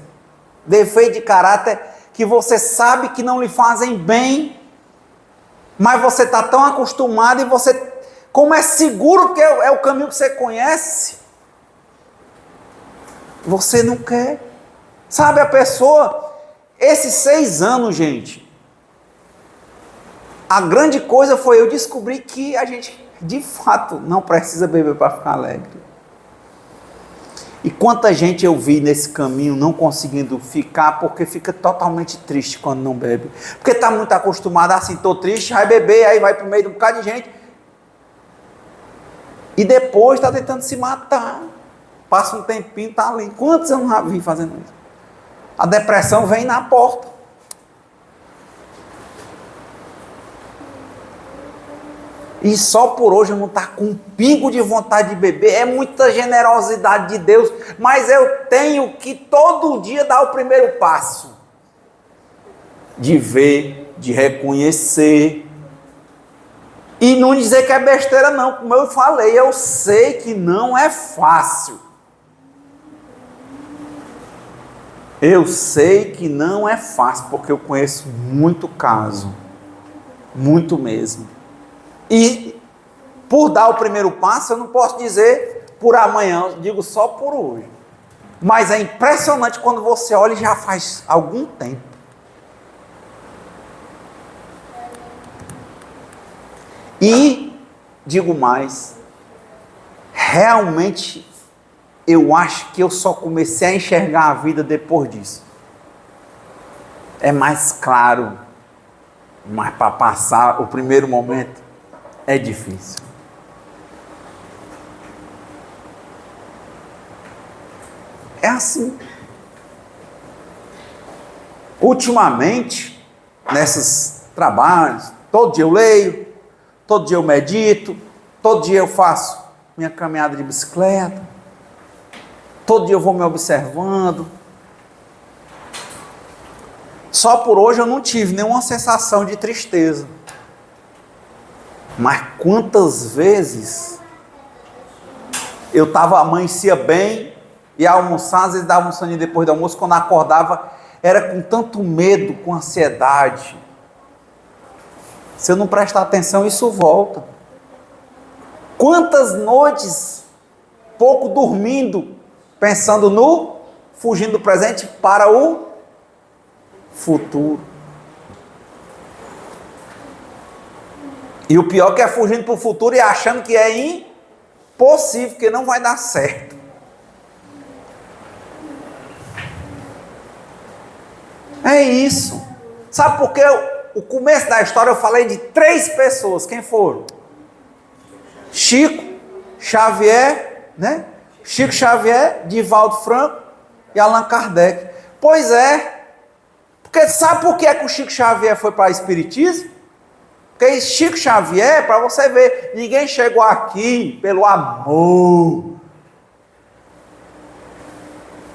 defeito de caráter que você sabe que não lhe fazem bem, mas você está tão acostumado e você, como é seguro que é o caminho que você conhece, você não quer. Sabe, a pessoa, esses 6 anos, gente, a grande coisa foi eu descobrir que a gente, de fato, não precisa beber para ficar alegre. E quanta gente eu vi nesse caminho não conseguindo ficar, porque fica totalmente triste quando não bebe. Porque está muito acostumado, assim, estou triste, vai beber, aí vai para o meio de um bocado de gente. E depois está tentando se matar. Passa um tempinho, está ali. Quantos eu não vi fazendo isso? A depressão vem na porta. E só por hoje eu não estou com um pingo de vontade de beber. É muita generosidade de Deus. Mas eu tenho que todo dia dar o primeiro passo. De ver, de reconhecer. E não dizer que é besteira não. Como eu falei, eu sei que não é fácil. Eu sei que não é fácil, porque eu conheço muito caso. Muito mesmo. E por dar o primeiro passo, eu não posso dizer por amanhã, eu digo só por hoje. Mas é impressionante quando você olha e já faz algum tempo. E, digo mais, realmente eu acho que eu só comecei a enxergar a vida depois disso. É mais claro, mas para passar o primeiro momento é difícil. É assim. Ultimamente, nesses trabalhos, todo dia eu leio, todo dia eu medito, todo dia eu faço minha caminhada de bicicleta, todo dia eu vou me observando. Só por hoje eu não tive nenhuma sensação de tristeza. Mas quantas vezes eu amanhecia bem, ia almoçar, às vezes dava um soninho depois do almoço, quando acordava, era com tanto medo, com ansiedade. Se eu não prestar atenção, isso volta. Quantas noites, pouco dormindo, pensando no, fugindo do presente para o futuro. E o pior é que é fugindo para o futuro e achando que é impossível, que não vai dar certo. É isso. Sabe por quê? O começo da história eu falei de 3 pessoas. Quem foram? Chico Xavier, né? Chico Xavier, Divaldo Franco e Allan Kardec. Pois é. Porque sabe por que o Chico Xavier foi para o Espiritismo? Porque Chico Xavier, para você ver, ninguém chegou aqui pelo amor.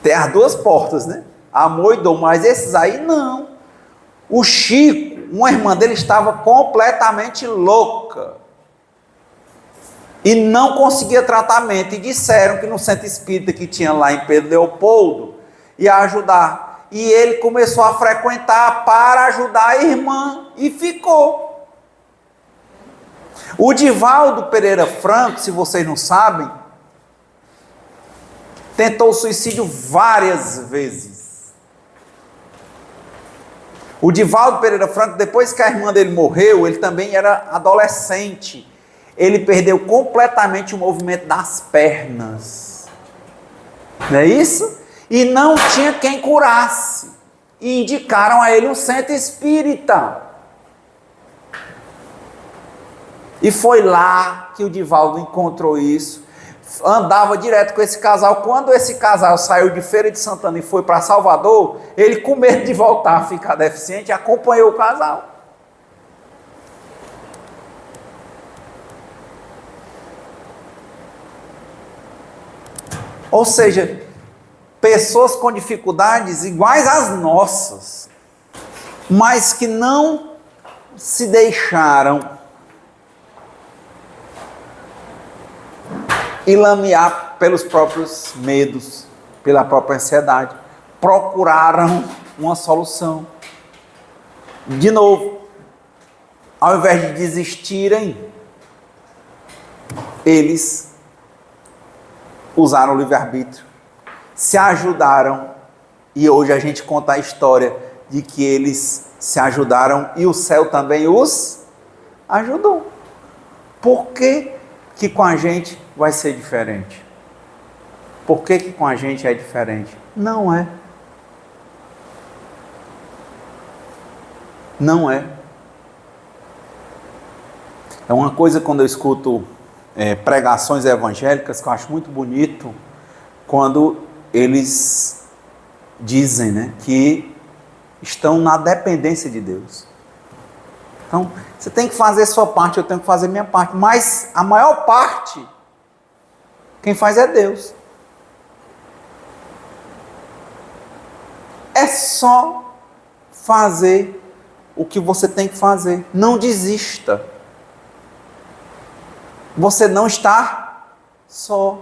Tem as 2 portas, né? Amor e dor, mas esses aí não. O Chico, uma irmã dele estava completamente louca e não conseguia tratamento, e disseram que no centro espírita que tinha lá em Pedro Leopoldo ia ajudar, e ele começou a frequentar para ajudar a irmã e ficou. O Divaldo Pereira Franco, se vocês não sabem, tentou suicídio várias vezes. O Divaldo Pereira Franco, depois que a irmã dele morreu, ele também era adolescente. Ele perdeu completamente o movimento das pernas. Não é isso? E não tinha quem curasse. E indicaram a ele um centro espírita. E foi lá que o Divaldo encontrou isso. Andava direto com esse casal. Quando esse casal saiu de Feira de Santana e foi para Salvador, ele, com medo de voltar a ficar deficiente, acompanhou o casal. Ou seja, pessoas com dificuldades iguais às nossas, mas que não se deixaram e lamear pelos próprios medos, pela própria ansiedade. Procuraram uma solução. De novo, ao invés de desistirem, eles usaram o livre-arbítrio, se ajudaram, e hoje a gente conta a história de que eles se ajudaram e o céu também os ajudou. Por que que com a gente vai ser diferente? Por que que com a gente é diferente? Não é. Não é. É uma coisa quando eu escuto pregações evangélicas que eu acho muito bonito, quando eles dizem, né, que estão na dependência de Deus. Então, você tem que fazer a sua parte, eu tenho que fazer a minha parte, mas a maior parte, quem faz é Deus. É só fazer o que você tem que fazer. Não desista. Você não está só.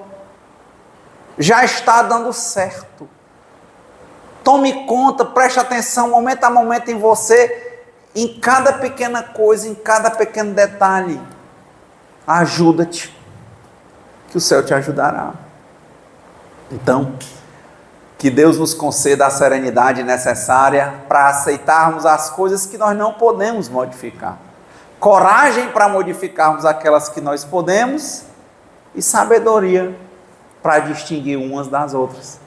Já está dando certo. Tome conta, preste atenção, momento a momento em você, em cada pequena coisa, em cada pequeno detalhe. Ajuda-te, que o céu te ajudará. Então, que Deus nos conceda a serenidade necessária para aceitarmos as coisas que nós não podemos modificar. Coragem para modificarmos aquelas que nós podemos e sabedoria para distinguir umas das outras.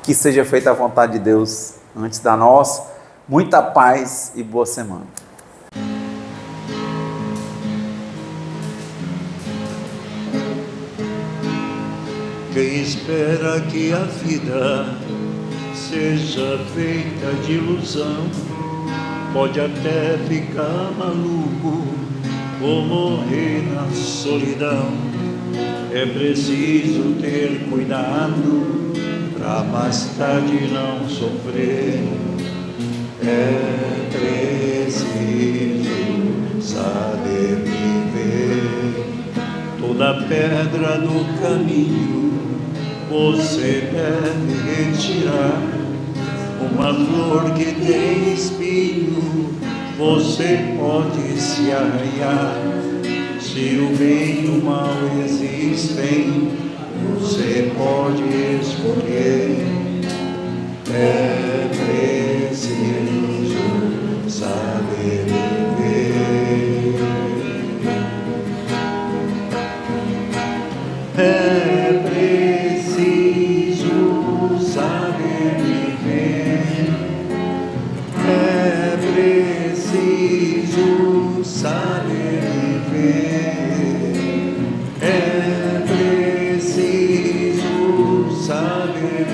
Que seja feita a vontade de Deus antes da nossa. Muita paz e boa semana. Quem espera que a vida seja feita de ilusão pode até ficar maluco ou morrer na solidão. É preciso ter cuidado pra mais tarde não sofrer. É preciso saber viver. Toda pedra no caminho você deve retirar. Uma flor que tem espinho você pode se arranhar. Se o bem e o mal existem, você pode escolher. É preciso saber viver. É preciso saber viver. É preciso saber viver. É preciso saber